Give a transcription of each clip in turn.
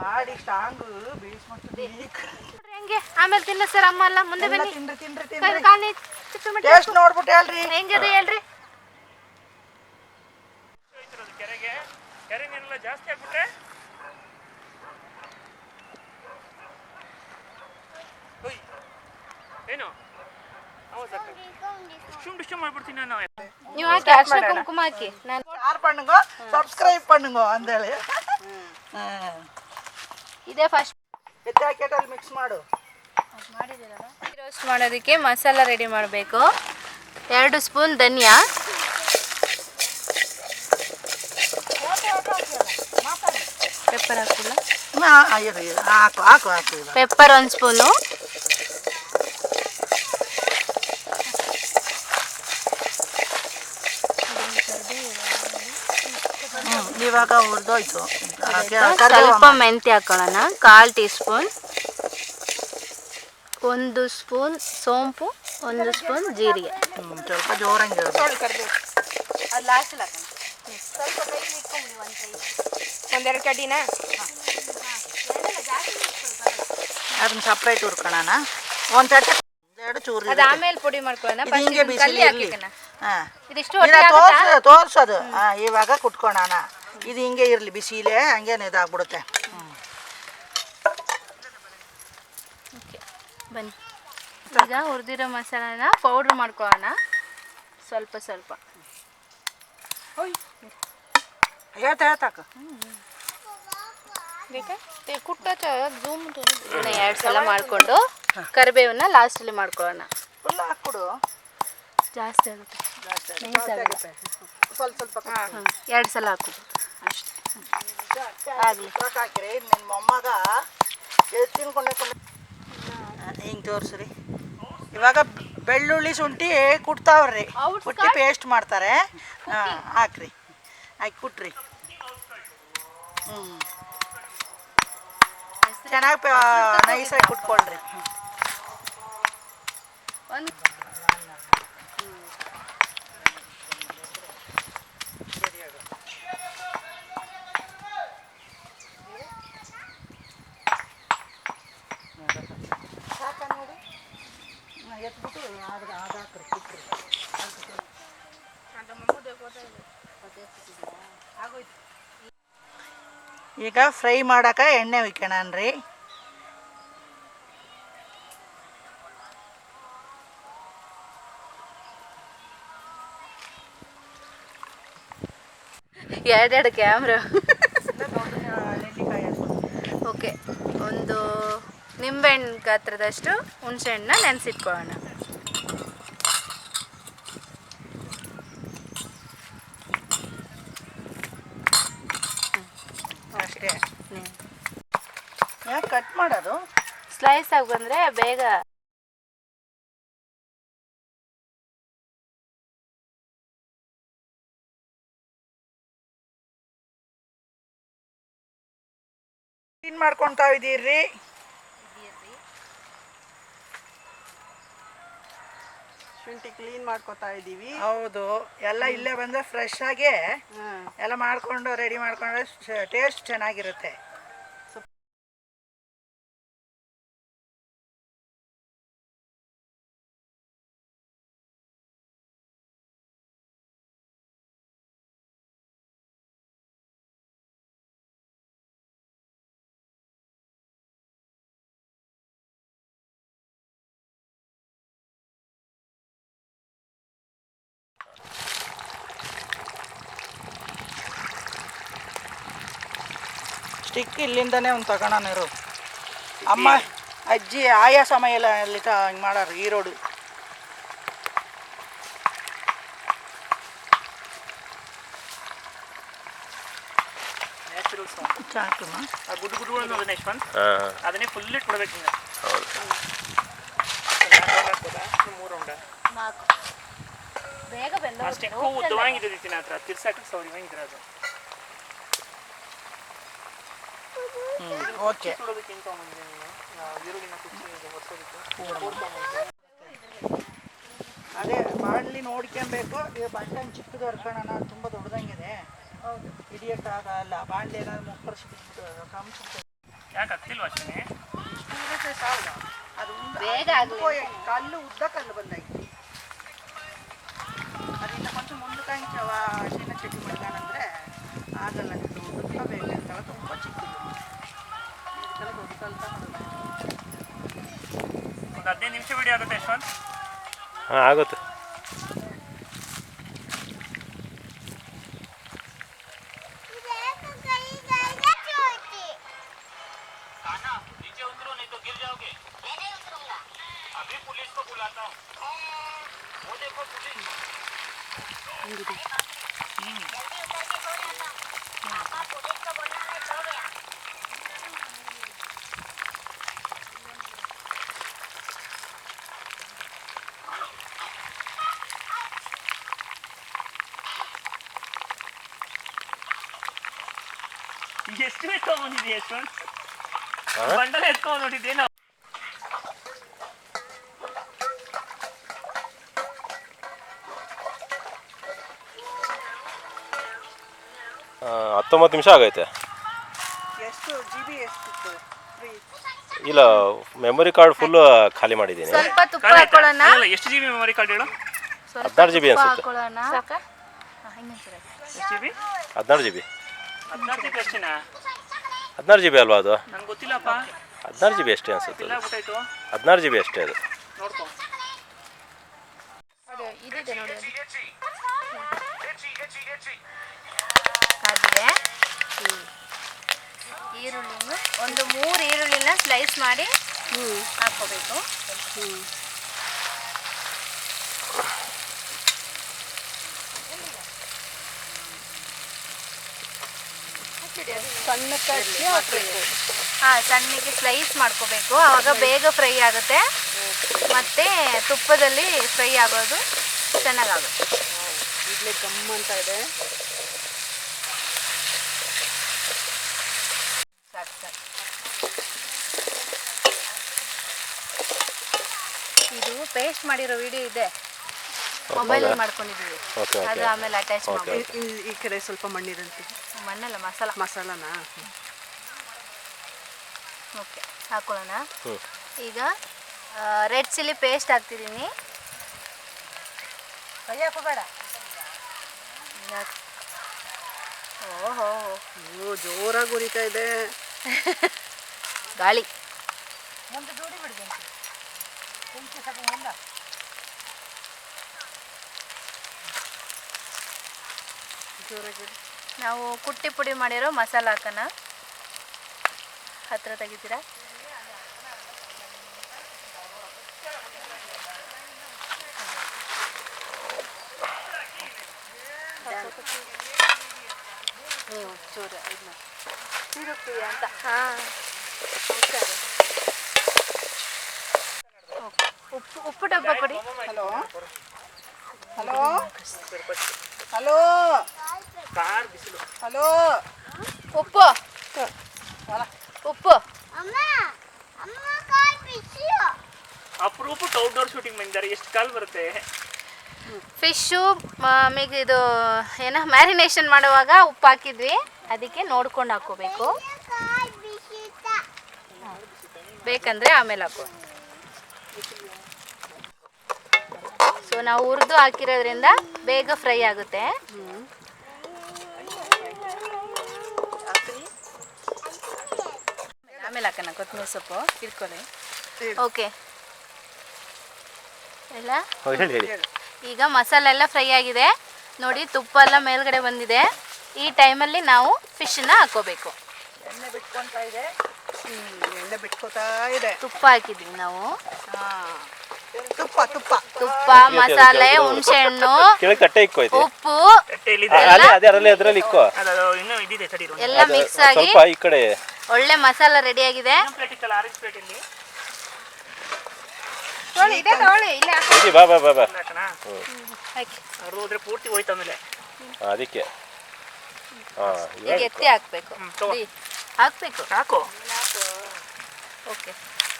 ಮಾಡಿ ಸ್ಟಾಂಗ್ ಬೇಯಿಸ್ಬಿಟ್ಟು ಹೆಂಗೆ ಆಮೇಲೆ ತಿನ್ನ ಸರ್ ಅಮ್ಮ ಅಲ್ಲ ಮುಂದೆ ಬನ್ನಿ ತಿನ್ರಿ ಕಾಲಿ ಟೇಸ್ಟ್ ನೋಡ್ಬಿಟ್ಟು ಹೇಳ್ರಿ ಹೆಂಗದೆ ಹೇಳ್ರಿ. ಕೆರೆಗೆ ಕೆರೆ ನೀರೆಲ್ಲ ಜಾಸ್ತಿ ಆಗ್ಬಿಟ್ರೆ ಏನು ಡಿಸ್ಟಮ್ ಮಾಡ್ಬಿಡ್ತೀನಿ ನಾನು. ನೀವು ಹಾಕಿ ಅರ್ಶಿನ ಕುಂಕುಮ ಹಾಕಿ. ನಾನು ಯಾರು பண்ணுங்க ಸಬ್ಸ್ಕ್ರೈಬ್ பண்ணுங்க ಅಂದೇಳಿ ಇದೇ ಫಸ್ಟ್ ಕೆಟ್ಟಲ್ಲಿ ಮಿಕ್ಸ್ ಮಾಡು. ರೋಸ್ಟ್ ಮಾಡೋದಕ್ಕೆ ಮಸಾಲ ರೆಡಿ ಮಾಡಬೇಕು. 2 ಸ್ಪೂನ್ ಧನಿಯಾ, ಪೆಪ್ಪರ್ ಹಾಕಿಲ್ಲ, ಹಾಕು ಪೆಪ್ಪರ್ 1 ಸ್ಪೂನು, ಇವಾಗ ಹುರಿದೋಯ್ತು. ಸ್ವಲ್ಪ ಮೆಂತ್ಯ ಹಾಕೊಳ್ಳೋಣ, 1/4 ಟೀ ಸ್ಪೂನ್, 1 ಸ್ಪೂನ್ ಸೋಂಪು, 1 ಸ್ಪೂನ್ ಜೀರಿಗೆ. ಸ್ವಲ್ಪ ಜೋರಂಗೆ ಒಂದೆರಡು ಕಡ್ಡಿನಾ ಅದನ್ನ ಸಪ್ರೇಟ್ ಹುರ್ಕೊಳ್ಳೋಣ. ಒಂದು ಚಟ್ಟ ಎರಡು ಚೂರು ಅದು ಆಮೇಲೆ ಪುಡಿ ಮಾಡ್ಕೊಳ್ಳೋಣ. ಹಿಂಗೆ ಬಿಸಿಲಿ ಇರಲಿ. ಇದಿಷ್ಟು ತೋರ್ಸೋದು ಇವಾಗ ಕುಟ್ಕೊಳ್ಳೋಣ. ಇದು ಹಿಂಗೆ ಇರಲಿ ಬಿಸಿಲೇ, ಹಂಗೇನು ಇದಾಗ್ಬಿಡುತ್ತೆ. ಬನ್ನಿ ಈಗ ಹುರಿದಿರೋ ಮಸಾಲಾನ ಪೌಡ್ರ್ ಮಾಡ್ಕೊಳ್ಳೋಣ ಸ್ವಲ್ಪ ಸ್ವಲ್ಪ. ಹೇಳ್ತಾಕ ಝೂಮ್ 2 ಸಲ ಮಾಡಿಕೊಂಡು ಕರಿಬೇವನ್ನ ಲಾಸ್ಟಲ್ಲಿ ಮಾಡ್ಕೊಳ್ಳೋಣ. ಫುಲ್ ಹಾಕ್ಬಿಡು, ಜಾಸ್ತಿ ಆಗುತ್ತೆ. ಸ್ವಲ್ಪ 2 ಸಲ ಹಾಕೋದು ಅಷ್ಟೇ ಆಗಲಿ. ಹಾಕಿರಿ ನಿನ್ನ ಮೊಮ್ಮಗ ತಿನ್ಕೊಂಡೆ ಹಿಂಗೆ ತೋರಿಸ್ರಿ. ಇವಾಗ ಬೆಳ್ಳುಳ್ಳಿ ಶುಂಠಿ ಕುಟ್ತಾವ್ರಿ, ಕುಟ್ಟಿ ಪೇಸ್ಟ್ ಮಾಡ್ತಾರೆ. ಹಾಕ್ರಿ, ಹಾಕಿ ಕುಟ್ರಿ. ಚೆನ್ನಾಗಿ ನೈಸಾಗಿ ಕುಟ್ಕೊಳ್ರಿ. ಈಗ ಫ್ರೈ ಮಾಡಾಕ ಎಣ್ಣೆ ಉಯ್ಕೊಳ್ಳೋಣ್ರಿ. ಎರಡೆರಡು ಕ್ಯಾಮ್ರಾ. ಓಕೆ, ಒಂದು ನಿಂಬೆಹಣ್ಣು ಗಾತ್ರದಷ್ಟು ಹುಣಸೆಹಣ್ಣನ್ನ ನೆನೆಸಿಟ್ಕೊಳ್ಳೋಣ. ಅಷ್ಟೇ. ಯಾಕೆ ಕಟ್ ಮಾಡೋದು? ಸ್ಲೈಸ್ ಆಗಿ ಬಂದರೆ ಬೇಗ. ಕ್ಲೀನ್ ಮಾಡ್ಕೊತಾ ಇದ್ದೀರಿ. ಶುಂಠಿ ಕ್ಲೀನ್ ಮಾಡ್ಕೊತಾ ಇದ್ದೀವಿ. ಹೌದು, ಎಲ್ಲ ಇಲ್ಲೇ ಬಂದರೆ ಫ್ರೆಶ್ ಆಗಿ ಎಲ್ಲ ಮಾಡ್ಕೊಂಡು ರೆಡಿ ಮಾಡ್ಕೊಂಡ್ರೆ ಟೇಸ್ಟ್ ಚೆನ್ನಾಗಿರುತ್ತೆ. ಸ್ಟಿಕ್ ಇಲ್ಲಿಂದನೇ ಒಂದು ತಗೋಣಿರು. ಅಮ್ಮ ಅಜ್ಜಿ ಆಯಾ ಸಮಯಲ್ಲಿ ಹಿಂಗೆ ಮಾಡೋರು ಈ ರೋಡು. ಗುಡ್ ಗುಡ್ ಅನ್ನೋದನ್ನ ಯಶವಂತ್ ಅದನ್ನೇ ಫುಲ್ ಇಟ್ಬಿಡ್ಬೇಕು. ಹಿಂಗೆ 3 ರೌಂಡ ಬೇಗ ಬೆಂದ ಅಷ್ಟೇ. ಉದ್ದವಾಗಿದ್ದು ಹತ್ರ ತಿರ್ಸಾಕ ಸೌರಿವಾಗಿದ್ರೆ ಅದು ಓಕೆ. ಅದೇ ಬಾಣಲಿ ನೋಡ್ಕೊಬೇಕು. ಇದು ಬಟನ್ ಚಿಕ್ಕದು ಹರ್ಕೊಳ್ಳೋಣ, ತುಂಬ ದೊಡ್ಡದಂಗಿದೆ, ಹಿಡಿಯೋಕ್ಕಾಗಲ್ಲ. ಬಾಣಲಿ ಏನಾದ್ರು ಮುಕ್ಕಳಿಸ್ಬಿಟ್ಟು ಕಮ್ಸುತ್ತೆ. ಯಾಕೆ ಆಗ್ತಿಲ್ವಾ ಅಷ್ಟೇ? ಇರುತ್ತೆ ಸಾಲದ ಅದು ಬೇಗ ಆಗ್ಲಿ. ಕಲ್ಲು ಉದ್ದ ಕಲ್ಲು ಬಂದಾಯ್ತು. ಅದರಿಂದ ಕೊಂಚ ಮುಂದಕ್ಕೆ ಹಂಚವ ಅರಿಶಿನ ಚಟ್ನಿ ಮಾಡ್ದಾನಂದ್ರೆ ಆಗಲ್ಲ. ಇದು ಉದುರ್ತಾ ಬೇಕಂತಲ್ಲ ತುಂಬ ಚಿಕ್ಕದು ಇದಕ್ಕೆಲ್ಲ ದೊಡ್ಡ ಕಲ್ತ ಒಂದು 15 ನಿಮಿಷ ವಿಡಿಯೋ ಆಗುತ್ತೆ ಯಶವಂತ್. ಹಾಂ ಆಗುತ್ತೆ. ಎಷ್ಟು ಎತ್ಕೊಂಡ್ಬಂದಿದ್ದೆ ಯಶವಂತ್? ಬಂಡಲ ಎತ್ಕೊಂಡ್ ನೋಡಿದ್ದೇನು? ಆ, 19 ನಿಮಿಷ ಆಗೈತೆ. ಎಷ್ಟು GB ಎಷ್ಟಿತ್ತು ಫ್ರೀ? ಇಲ್ಲ, ಮೆಮೊರಿ ಕಾರ್ಡ್ ಫುಲ್ಲು ಖಾಲಿ ಮಾಡಿದ್ದೀನಿ. ಸ್ವಲ್ಪ ತುಪ್ಪ ಹಾಕೊಳ್ಳೋಣ. ಎಷ್ಟು GB ಮೆಮೊರಿ ಕಾರ್ಡ್ ಹೇಳು? ಸ್ವಲ್ಪ 16 GB ತುಪ್ಪ ಅನ್ಸುತ್ತೆ. ಹಾಕೊಳ್ಳೋಣ. ಎಷ್ಟು GB? 16 GB. 16 ಅಷ್ಟೇನಾ? 16 GB ಅಲ್ವಾ ಅದು? ನಂಗೆ ಗೊತ್ತಿಲ್ಲಪ್ಪ. 16 GB ಅಷ್ಟೇ ಅನ್ಸುತ್ತೆ. ಇಲ್ಲ ಗೊತ್ತಾಯ್ತು. 16 GB ಅಷ್ಟೇ ಅದು. ನೋಡ್ಕೊ. ಇದಿದೆ ನೋಡಿ ಅದು. ಕಾದಿದೆ. ಈರುಳ್ಳಿನ ಒಂದು 3 ಈರುಳ್ಳಿನ ಸ್ಲೈಸ್ ಮಾಡಿ ಹಾಕ್ಕೋಬೇಕು. ಸಣ್ಣಕ್ಕೆ ಹಾಕಬೇಕು. ಸಣ್ಣಗೆ ಸ್ಲೈಸ್ ಮಾಡ್ಕೋಬೇಕು. ಆವಾಗ ಬೇಗ ಫ್ರೈ ಆಗುತ್ತೆ ಮತ್ತೆ ತುಪ್ಪದಲ್ಲಿ ಫ್ರೈ ಆಗೋದು ಚೆನ್ನಾಗಾಗುತ್ತೆ. ಇಡ್ಲಿ ಗಮ್ ಅಂತ ಇದೆ. ಸಾಕು ಸಾಕು. ಇದು ಪೇಸ್ಟ್ ಮಾಡಿರೋ ವಿಡಿಯೋ ಇದೆ, ಮೊಬೈಲಲ್ಲಿ ಮಾಡ್ಕೊಂಡಿದ್ದೀವಿ. ಓಕೆ ಅದು ಆಮೇಲೆ ಅಟ್ಯಾಚ್ ಮಾಡ್ಬೇಕು. ಈ ಕಡೆ ಸ್ವಲ್ಪ ಮಣ್ಣಿರಂತೆ. ಮಣ್ಣಲ್ಲ ಮಸಾಲ. ಮಸಾಲನಾ? ಓಕೆ, ಹಾಕೊಳ್ಳೋಣ. ಹ್ಞೂ. ಈಗ ರೆಡ್ ಚಿಲ್ಲಿ ಪೇಸ್ಟ್ ಹಾಕ್ತಿದ್ದೀನಿ. ಕೈ ಹಾಕೋಬೇಡ. ಓಹೋ, ಜೋರಾಗಿ ಉರಿತಾ ಇದೆ. ಗಾಳಿ. ಮುಂದೆ ಜೋಡಿ ಬಿಡ್ಬೇಕು. ಸ್ವಲ್ಪ ಮುಂದೆ ಜೋರಾಗಿ. ನಾವು ಕುಟ್ಟಿ ಪುಡಿ ಮಾಡಿರೋ ಮಸಾಲ ಹಾಕೋಣ. ಹತ್ರ ತೆಗಿತೀರಾ? ನೀವು ಚೂರ ಇದನ್ನ ತಿರುಗ್ತೀವಿ ಅಂತ. ಉಪ್ಪು ಡಬ್ಬ ಕೊಡಿ. ಹಲೋ ಹಲೋ ಹಲೋ ಕಾರ್ ಬಿಸಿಲು. ಹಲೋ, ಉಪ್ಪು ಉಪ್ಪು. ಅಪರೂಪಕ್ಕೆ ಔಟ್ಡೋರ್ ಶೂಟಿಂಗ್ ಬಂದಿದ್ದಾರೆ. ಎಷ್ಟು ಕಾಲ್ ಬರುತ್ತೆ? ಫಿಶ್ಶು ಆಮೇಲೆ ಇದು ಏನೋ ಮ್ಯಾರಿನೇಷನ್ ಮಾಡುವಾಗ ಉಪ್ಪು ಹಾಕಿದ್ವಿ, ಅದಕ್ಕೆ ನೋಡ್ಕೊಂಡು ಹಾಕೋಬೇಕು. ಬೇಕಂದರೆ ಆಮೇಲೆ ಹಾಕೋ. ಸೊ ನಾವು ಹುರಿದು ಹಾಕಿರೋದ್ರಿಂದ ಬೇಗ ಫ್ರೈ ಆಗುತ್ತೆ. ಆಮೇಲೆ ಹಾಕೋಣ ಕೊತ್ತಂಬರಿ ಸೊಪ್ಪು ಇಟ್ಕೊಳ್ಳಿ. ಓಕೆ ಎಲ್ಲ ಹೇಳಿ. ಈಗ ಮಸಾಲೆ ಎಲ್ಲ ಫ್ರೈ ಆಗಿದೆ ನೋಡಿ, ತುಪ್ಪ ಎಲ್ಲ ಮೇಲ್ಗಡೆ ಬಂದಿದೆ. ಈ ಟೈಮಲ್ಲಿ ನಾವು ಫಿಶನ್ನ ಹಾಕೋಬೇಕು. ಎಣ್ಣೆ ಬಿಟ್ಕೊತಾ ಇದೆ. ಎಣ್ಣೆ ಬಿಟ್ಕೋತಾ ಇದೆ. ತುಪ್ಪ ಹಾಕಿದ್ವಿ ನಾವು. ತುಪ್ಪ ತುಪ್ಪ ತುಪ್ಪ, ಮಸಾಲೆ, ಹುಣಸೆ ಹಣ್ಣು, ಕೆಳಗೆ ತಟ್ಟೆ ಇಕ್ಕೋಯ್ತು. ಉಪ್ಪು ಅದರಲ್ಲಿ ಇಕ್ಕೋ. ಅದು ಇನ್ನೂ ಇದಿದೆ ತಡಿ. ಎಲ್ಲ ಮಿಕ್ಸ್ ಆಗಿ ಸ್ವಲ್ಪ ಈ ಕಡೆ ಒಳ್ಳೆ ಮಸಾಲ ರೆಡಿ ಆಗಿದೆ. ಪ್ಲೇಟ್ ಇತ್ತಲ್ಲ, ಆರೆಂಜ್ ಪ್ಲೇಟ್ ಇಲ್ಲಿ ಇಲ್ಲಿ ಬಾ ಬಾ ಬಾ ಬಾ. ಹಾಕಿ ಅವ್ರು ಹೋದ್ರೆ ಪೂರ್ತಿ ಹೋಯ್ತು ಆಮೇಲೆ. ಅದಕ್ಕೆ ಈಗ ಎತ್ತಿ ಹಾಕ್ಬೇಕು. ಹಾಕ್ಬೇಕು. ಸಾಕು. ಓಕೆ,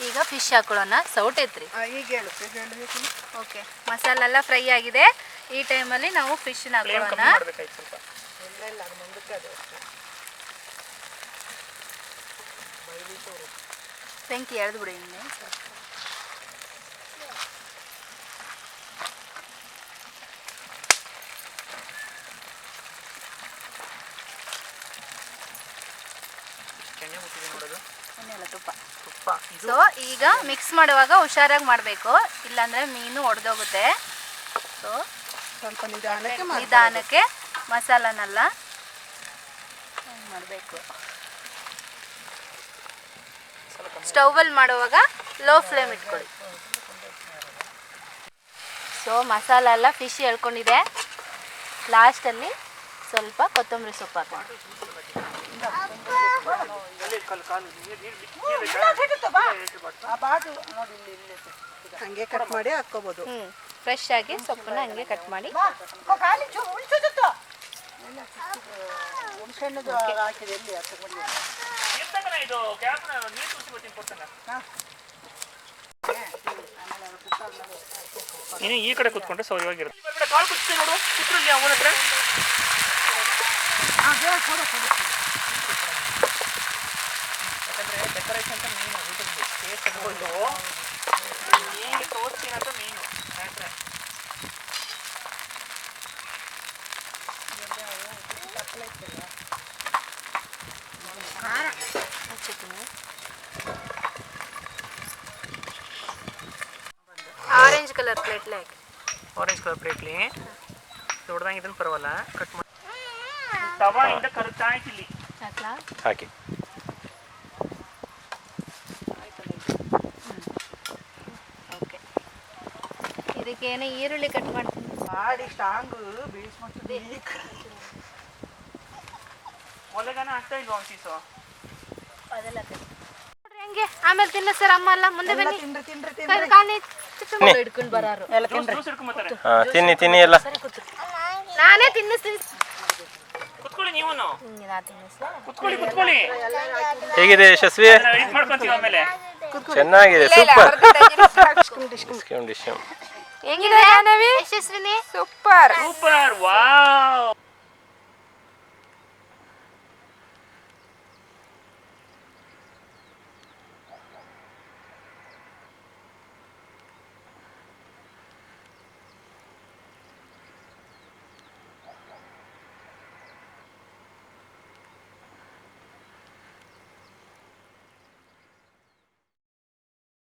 ಈಗ ಫಿಶ್ ಹಾಕೊಳ್ಳೋಣ. ಸೌಟ್ ಎತ್ರಿ. ಈಗ ಹೇಳುತ್ತೆ. ಓಕೆ, ಮಸಾಲೆ ಎಲ್ಲ ಫ್ರೈ ಆಗಿದೆ. ಈ ಟೈಮಲ್ಲಿ ನಾವು ಫಿಶ್ನ ಹಾಕೊಳ್ಳೋಣ. ಮಾಡ್ಬೇಕಾಯ್ತು ಸ್ವಲ್ಪ. ಇಲ್ಲ ಅದು ಮುಂದಕ್ಕೆ ಅದು ಅಷ್ಟೇ. ಬೆಂಕಿ ಎಳೆದು ಬಿಡಿ ಇನ್ನೇ ಎಣ್ಣೆ ಮುಟ್ಟಿದೆ ನೋಡೋದು. ಎಣ್ಣೆ ತುಪ್ಪ. ತುಪ್ಪ ಇದು ಸೊ ಈಗ ಮಿಕ್ಸ್ ಮಾಡುವಾಗ ಹುಷಾರಾಗಿ ಮಾಡಬೇಕು, ಇಲ್ಲಾಂದರೆ ಮೀನು ಒಡೆದೋಗುತ್ತೆ. ಸೊ ಸ್ವಲ್ಪ ನಿಧಾನಕ್ಕೆ ನಿಧಾನಕ್ಕೆ ಮಸಾಲನೆಲ್ಲ ಮಾಡಬೇಕು. ಸ್ಟೌವಲ್ಲಿ ಮಾಡುವಾಗ ಲೋ ಫ್ಲೇಮ್ ಇಟ್ಕೊಳ್ಳಿ. ಸೊ ಮಸಾಲ ಎಲ್ಲ ಫಿಶ್ ಎಳ್ಕೊಂಡಿದೆ. ಲಾಸ್ಟಲ್ಲಿ ಸ್ವಲ್ಪ ಕೊತ್ತಂಬರಿ ಸೊಪ್ಪು ಹಾಕೋಣ. ಹಂಗೆ ಕಟ್ ಮಾಡಿ ಹಾಕ್ಕೋಬೋದು. ಫ್ರೆಶ್ ಆಗಿ ಸೊಪ್ಪನ್ನ ಹಂಗೆ ಕಟ್ ಮಾಡಿ ಇದು ಗ್ಯಾಪ್ನ ನೀರು ತುಳಿಸಿ ಬರ್ತೀನಿ ಕೊಡ್ತಾನೆ. ನೀನು ಈ ಕಡೆ ಕೂತ್ಕೊಂಡ್ರೆ ಸೌರ್ಯವಾಗಿರುತ್ತೆ. ಕಾಳು ಕುಚ್ತೀನಿ ನೋಡು, ಕುತ್ರಲ್ಲಿ ಅವನ ಹತ್ರ ಯಾಕಂದ್ರೆ ಡೆಕೋರೇಷನ್ ಅಂತ ಮೀನು ಟೇಸ್ಟ್ ಅನ್ಕೊಂಡು ಹೇಗೆ ತೋರಿಸ್ತೀನಿ ಅಂತ ಮೀನು ಮ್ಯಾಟ್ರೆ. ಆರೆಂಜ್ ಕಲರ್ ಪ್ಲೇಟ್ಲೆ ಹಾಕಿ. ಆರೆಂಜ್ ಕಲರ್ ಪ್ಲೇಟ್ಲಿ ದೊಡ್ಡದಾಗಿದ್ದನ್ನು ಪರವಲ್ಲ ಕಟ್ ಮಾಡಿ ತವಾಯಿಂದ ಕರುತ್ತಾ ಆಯ್ತು ಇಲ್ಲಿ ಹಾಕ್ಲಾ? ಹಾಕಿ. ಓಕೆ. ಇದಕ್ಕೇನು ಈರುಳ್ಳಿ ಕಟ್ ಮಾಡ್ತೀನಿ. ಮಾಡಿ ಸ್ಟಾಂಗು ಬೀಳಿಸ್ಬಿಟ್ಟು ಒಲೆಗಾನ ಆಗ್ತಾ ಇಲ್ವಾ ಒಂದು ಪೀಸು? ಅದೆಲ್ಲ ನೋಡ್ರಿ ಹಂಗೆ ಆಮೇಲೆ ತಿನ್ನ ಸರ್ ಅಮ್ಮ ಅಲ್ಲ ಮುಂದೆ ಬನ್ನಿ. ತಿನ್ರಿ ಕಾಲಿ ಹಿಡ್ಕೊಂಡು ಬರಾರು. ಜ್ಯೂಸ್ ಹಿಡ್ಕೊಂಬತ್ತಾರೆ. ತಿನ್ನಿ ತಿನ್ನಿ ಎಲ್ಲ. ನಾನೇ ತಿನ್ನಿಸ್ತೀನಿ. ಕುತ್ಕೊಳ್ಳಿ ನೀವು ನಾ ತಿನ್ನಿಸ್ಲಾ? ಕುತ್ಕೊಳ್ಳಿ ಹೇಗಿದೆ ಯಶಸ್ವಿ? ಎಡಿಟ್ ಮಾಡ್ಕೊಂತೀವಿ ಆಮೇಲೆ. ಚೆನ್ನಾಗಿದೆ, ಸೂಪರ್. ಹೆಂಗಿದೆ ಯಶಸ್ವಿನಿ? Super wow.